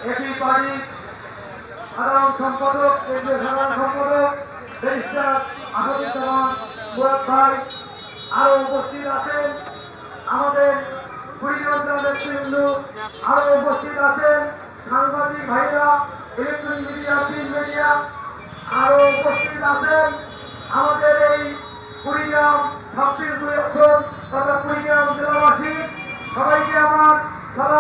একই পার্টির সাধারণ সম্পাদক, কেন্দ্রীয় সাধারণ সম্পাদক ব্যারিস্টার আসাদুজ্জামান মুরাদ ভাই, আরো উপস্থিত আছেন আমাদের কুড়িগ্রাম নেতৃবৃন্দ, আরো উপস্থিত আছেন সাংবাদিক ভাইরা, ইলেকট্রনিক মিডিয়া, প্রিন্ট মিডিয়া, আরো উপস্থিত আছেন আমাদের এই কুড়িগ্রাম 26 আসন তথা কুড়িগ্রাম জেলাবাসী। সবাইকে আমার সালাম